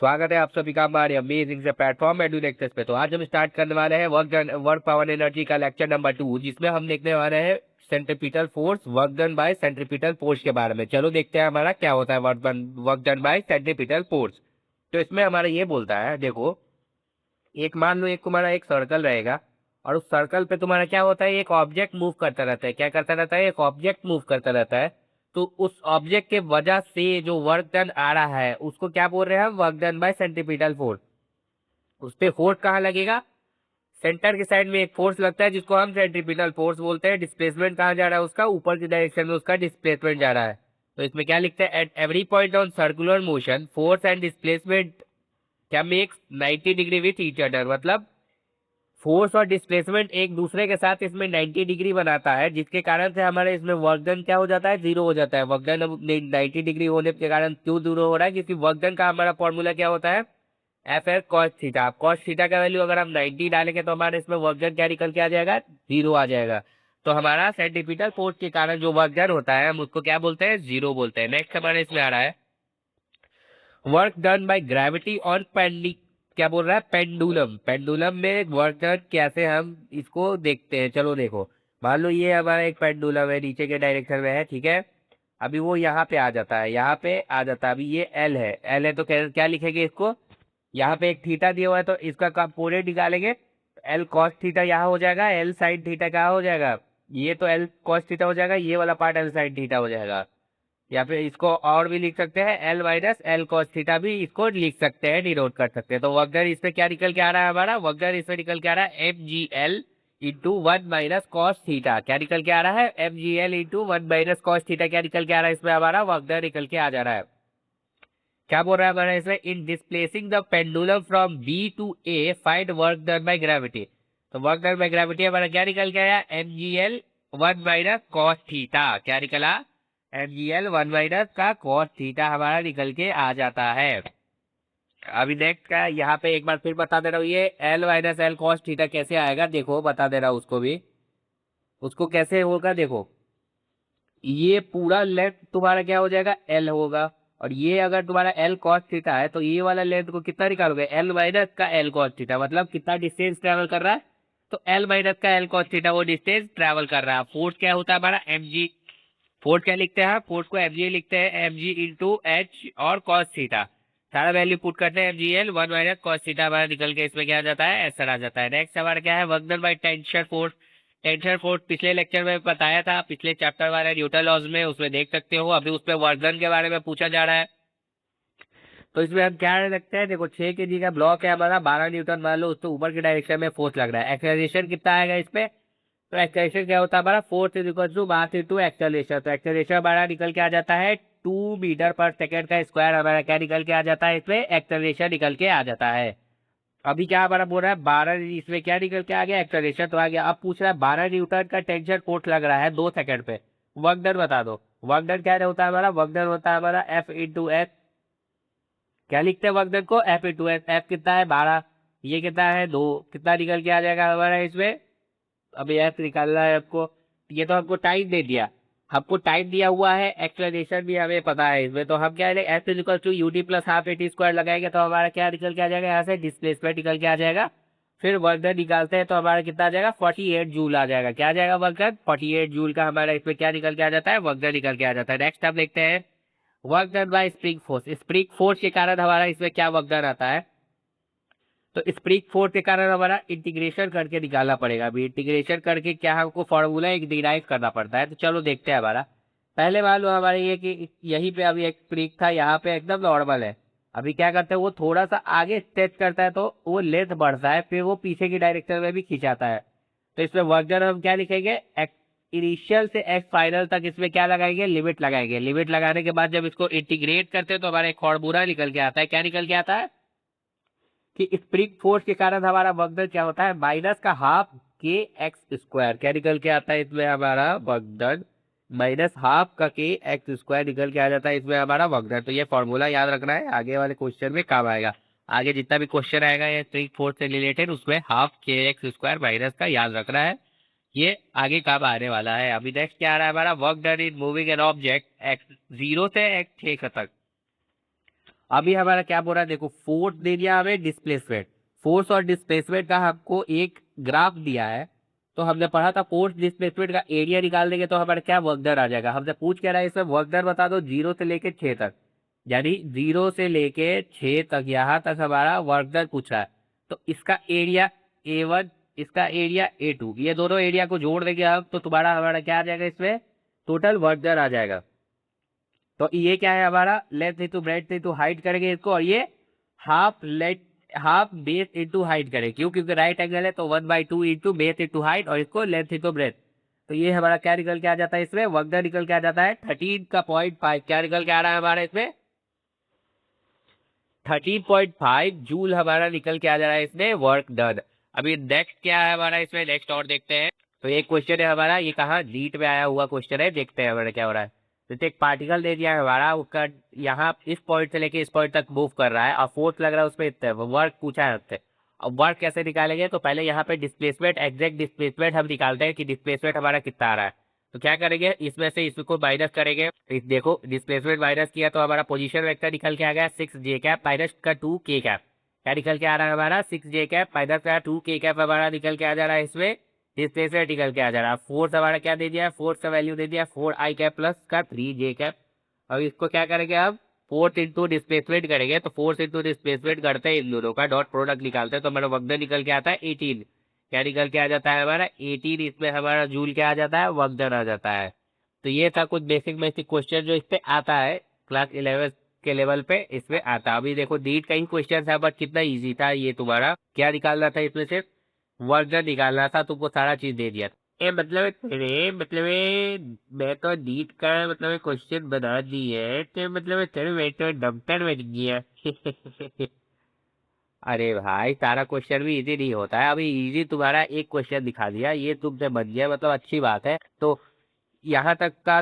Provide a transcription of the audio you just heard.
स्वागत है आप सभी का हमारे अमेजिंग से प्लेटफॉर्म एडुनेक्सेस पे। तो आज हम स्टार्ट करने वाले हैं वर्क पावर एनर्जी का लेक्चर नंबर 2, जिसमें हम देखने वाले हैं centripetal force work done bye centripetal force के बारे में। चलो देखते हैं हमारा क्या होता है work done bye centripetal force. तो इसमें हमारा ये बोलता है, देखो एक मान लो एक तुम्हारा एक सर्कल रहेगा और उस सर्कल पे तुम्हारा क्या होता है, एक ऑब्जेक्ट मूव करता रहता है। क्या करता रहता है? एक ऑब्जेक्ट मूव करता रहता है। तो उस ऑब्जेक्ट के वजह से जो वर्क डन आ रहा है उसको क्या बोल रहे हैं हम? Work done bye centripetal force. उस पे फोर्स कहाँ लगेगा? सेंटर के साइड में एक फोर्स लगता है जिसको हम सेंट्रीपिटल फोर्स बोलते हैं। डिस्प्लेसमेंट कहाँ जा रहा है उसका? ऊपर की डायरेक्शन में उसका डिस्प्लेसमेंट जा रहा है। तो इसमें क्या लिखते हैं? At every point on circular motion force and displacement क्या makes 90 degree with each other. मतलब फोर्स और डिस्प्लेसमेंट एक दूसरे के साथ इसमें 90 डिग्री बनाता है, जिसके कारण से हमारे इसमें वर्क डन क्या हो जाता है? जीरो हो जाता है। वर्क डन अब 90 डिग्री होने के कारण क्यों जीरो हो रहा है? क्योंकि वर्क डन का हमारा फॉर्मूला क्या होता है? F L cos theta. Cos theta का वैल्यू अगर हम 90 डालेंगे तो हमारे इसमें वर्क डन क्या निकल के आ जाएगा? जीरो आ जाएगा। तो हमारा सेंट्रीपिटल फोर्स के कारण जो वर्क डन होता है हम उसको क्या बोलते हैं? जीरो बोलते हैं। नेक्स्ट हमारे इसमें आ रहा है work done by gravity on पेंडी। क्या बोल रहा है? पेंडुलम। पेंडुलम में वर्क डन कैसे हम इसको देखते हैं? चलो देखो, मान लो ये हमारा एक पेंडुलम है, नीचे के डायरेक्शन में है, ठीक है। अभी वो यहाँ पे आ जाता है, यहाँ पे आ जाता है। अभी ये एल है, एल है तो क्या लिखेंगे इसको? यहाँ पे एक थीटा दिया हुआ है तो इसका कंपोनेंट निकालेंगे। एल कॉस थीटा यहाँ हो जाएगा, एल साइन थीटा कहाँ हो जाएगा? ये तो एल कॉस थीटा हो जाएगा, ये वाला पार्ट एल साइन थीटा हो जाएगा। या फिर इसको और भी लिख सकते हैं, L minus L cos theta भी इसको लिख सकते हैं, डिनोट कर सकते हैं। तो वर्क इसमें क्या निकल के आ रहा है? हमारा वर्क इसमें निकल के आ रहा है M G L into one minus cos theta. क्या निकल के आ रहा है? M G L into one minus cos theta. क्या निकल के आ रहा है इसमें? हमारा वर्क निकल के आ जा रहा है। क्या बोल रहा है हमारा इसमें? In displacing the pendulum from B to A find work done by gravity. तो वर्क डन बाय ग्रेविटी हमारा क्या निकल के आया? M G L one minus cos theta. क्या निकला? M G L one minus का कॉस थीटा हमारा निकल के आ जाता है। अभी नेक्स्ट का यहाँ पे एक बार फिर बता दे रहा हूँ, ये L minus L cos theta कैसे आएगा, देखो बता दे रहा हूँ उसको भी। उसको कैसे होगा देखो, ये पूरा लेंथ तुम्हारा क्या हो जाएगा? एल होगा। और ये अगर तुम्हारा एल कॉस थीटा है तो ये वाला लेंथ को कितना निकालोगे? एल माइनस का एल कॉस थीटा। मतलब कितना डिस्टेंस ट्रेवल कर रहा है? तो एल माइनस का एल कॉस थीटा वो डिस्टेंस ट्रेवल कर रहा है। फोर्स क्या होता है हमारा? M G. फोर्स क्या लिखते हैं? फोर्स को एम जी लिखते हैं, एम जी इंटू एच और कॉस थीटा। सारा वैल्यू पुट करते हैं, M G L one minus cos theta हमारा निकल के इसमें क्या आ जाता है? ऐसा आ जाता है। नेक्स्ट हमारा क्या है? Work done by tension force. Tension force पिछले लेक्चर में बताया था, पिछले चैप्टर वाले न्यूटन लॉज में, उसमें देख सकते हो। अभी उसमें वर्क डन के बारे में पूछा जा रहा है। तो इसमें हम क्या रखते हैं? देखो 6 kg का ब्लॉक है हमारा, 12 न्यूटन मान लो, उसको ऊपर के डायरेक्शन में फोर्स लग रहा है। एक्सेलरेशन कितना आएगा इसमें? तो एक्सेलरेशन क्या होता है हमारा? Force is equal to mass into acceleration. तो एक्सेलरेशन हमारा निकल के आ जाता है 2 मीटर पर सेकेंड का स्क्वायर। हमारा क्या निकल के आ जाता है? इसमें एक्सेलरेशन निकल के आ जाता है। अभी क्या हमारा बोल रहा है? 12, इसमें क्या निकल के आ गया? एक्सेलरेशन तो आ गया। अब पूछ रहा है 12 न्यूटन का टेंशन फोर्स लग रहा है 2 सेकंड पे, वर्क डन बता दो। वर्क डन क्या होता है हमारा? वर्क डन होता है हमारा एफ इंटू एस। क्या लिखते हैं वर्क डन को? F into S. एफ कितना है? 12। ये कितना है? 2। कितना निकल के आ जाएगा हमारा इसमें? अभी एफ निकालना है आपको। ये तो हमको टाइम दे दिया, हमको टाइम दिया हुआ है, एक्सप्लेनेशन भी हमें पता है इसमें। तो हम क्या है, F equal to U T plus half A T square लगाएंगे तो हमारा क्या निकल के आ जाएगा? यहाँ से डिस्प्लेसमेंट निकल के आ जाएगा। फिर वर्क डन निकालते हैं तो हमारा कितना आ जाएगा? 48 जूल आ जाएगा। क्या आ जाएगा? वर्क डन 48 जूल का हमारा इसमें क्या निकल के आ जाता है? वर्क डन निकल के आ जाता है। नेक्स्ट हम देखते हैं work done bye spring force. Spring force के कारण हमारा इसमें क्या वर्क डन आता है? तो स्प्रिंग फोर्स के कारण हमारा इंटीग्रेशन करके निकालना पड़ेगा। अभी इंटीग्रेशन करके क्या हमको फॉर्मूला एक डिराइव करना पड़ता है। तो चलो देखते हैं हमारा। पहले मान लो हमारे ये कि यहीं पे अभी एक स्प्रिंग था, यहाँ पे एकदम नॉर्मल है। अभी क्या करते हैं, वो थोड़ा सा आगे स्ट्रेच करता है तो वो लेंथ बढ़ता है, फिर वो पीछे की डायरेक्शन में भी खिंचाता है। तो इसमें वर्क डन हम क्या लिखेंगे? इनिशियल से एक्स फाइनल तक इसमें क्या लगाएंगे? लिमिट लगाएंगे। लिमिट लगाने के बाद जब इसको इंटीग्रेट करते हैं तो हमारा एक फॉर्मूला निकल के आता है। क्या निकल के आता है? कि स्प्रिंग फोर्स के कारण हमारा वर्क डन क्या होता है? माइनस का हाफ के एक्स स्क्वायर। क्या निकल के आता है इसमें हमारा? वर्क डन माइनस हाफ का के एक्स स्क्वायर निकल के आ जाता है इसमें हमारा वर्क डन। तो ये फॉर्मूला याद रखना है, आगे वाले क्वेश्चन में काम आएगा। आगे जितना भी क्वेश्चन आएगा ये स्प्रिंग फोर्स से रिलेटेड, उसमें हाफ के एक्स स्क्वायर माइनस का याद रखना है। ये आगे काम आने वाला है। अभी नेक्स्ट क्या आ रहा है हमारा? Work done in moving an object x zero से एक्स 6 तक। अभी हमारा क्या बोल रहा है, देखो फोर्स दे दिया हमें, डिस्प्लेसमेंट, फोर्स और डिस्प्लेसमेंट का हमको एक ग्राफ दिया है। तो हमने पढ़ा था फोर्स डिस्प्लेसमेंट का एरिया निकाल देंगे तो हमारा क्या वर्क डन आ जाएगा। हमसे पूछ क्या रहा है इसमें, वर्क डन बता दो 0 से लेके 6 तक, यानी 0 से लेके 6 तक, यहाँ तक हमारा वर्क डन पूछ रहा है। तो इसका एरिया A1, इसका एरिया A2, ये दोनों एरिया को जोड़ देंगे हम तो तुम्हारा हमारा क्या आ जाएगा, इसमें टोटल वर्क डन आ जाएगा। तो ये क्या है हमारा, length into breadth into height करेंगे इसको, और ये half let half base into height करें, क्यों, क्योंकि राइट एंगल है तो 1/2 इंटू बेस इंटू हाइट, और इसको लेंथ इंटू ब्रेड्थ। तो ये हमारा क्या निकल के आ जाता है, इसमें वर्क डन निकल के आ जाता है 13.5। क्या निकल के आ रहा है हमारा इसमें, 13.5 जूल हमारा निकल के आ जा रहा है इसमें वर्क डन। अभी नेक्स्ट क्या है हमारा इसमें, नेक्स्ट और देखते हैं। तो एक क्वेश्चन है हमारा, ये कहाँ नीट में आया हुआ क्वेश्चन है, देखते हैं हमारा क्या हो रहा है। जैसे एक पार्टिकल दे दिया है हमारा, उसका यहाँ इस पॉइंट से लेके इस पॉइंट तक मूव कर रहा है और फोर्स लग रहा है उसमें इतने, वर्क पूछा है उससे। अब वर्क कैसे निकालेंगे, तो पहले यहाँ पे डिस्प्लेसमेंट, एग्जैक्ट डिस्प्लेसमेंट हम निकालते हैं कि डिस्प्लेसमेंट हमारा कितना आ रहा है। तो क्या करेंगे, इसमें से इसको माइनस करेंगे, तो देखो डिस्प्लेसमेंट माइनस किया तो हमारा पोजीशन वेक्टर निकल के आ गया 6j कैप माइनस का 2k कैप। क्या निकल के आ रहा है हमारा, 6j कैप माइनस का 2k कैप हमारा निकल के आ जा रहा है इसमें। डिस्प्लेसमेंट निकल के आ जा रहा है। फोर्स हमारा क्या दे दिया है, फोर्स का वैल्यू दे दिया 4i कैप प्लस का 3j कैप। अब इसको क्या करेंगे, अब फोर्स इंटू डिस्प्लेसमेंट करेंगे, तो फोर्स इंटू डिस्प्लेसमेंट करते हैं, इन दोनों का डॉट प्रोडक्ट निकालते हैं तो हमारा वक्त निकल के आता है 18। क्या निकल के आ जाता है हमारा 18, इसमें हमारा जूल क्या आ जाता है, वर्क डन आ जाता है। तो ये था कुछ बेसिक बेसिक क्वेश्चन जो इस पे आता है, क्लास 11 के लेवल पे इसमें आता है। अभी देखो नीट का ही क्वेश्चन था बट कितना इजी था ये, तुम्हारा क्या निकालना था इसमें, सिर्फ वर्क डन निकालना था, तुमको सारा चीज दे दिया। ए मतलब अरे मतलब मैं तो नीट का मतलब क्वेश्चन बना दी है तो मतलब तेरे मैं तो डॉक्टर बन गया। अरे भाई सारा क्वेश्चन भी इजी नहीं होता है, अभी इजी तुम्हारा एक क्वेश्चन दिखा दिया, ये तुमसे बन गया मतलब अच्छी बात है। तो यहाँ तक का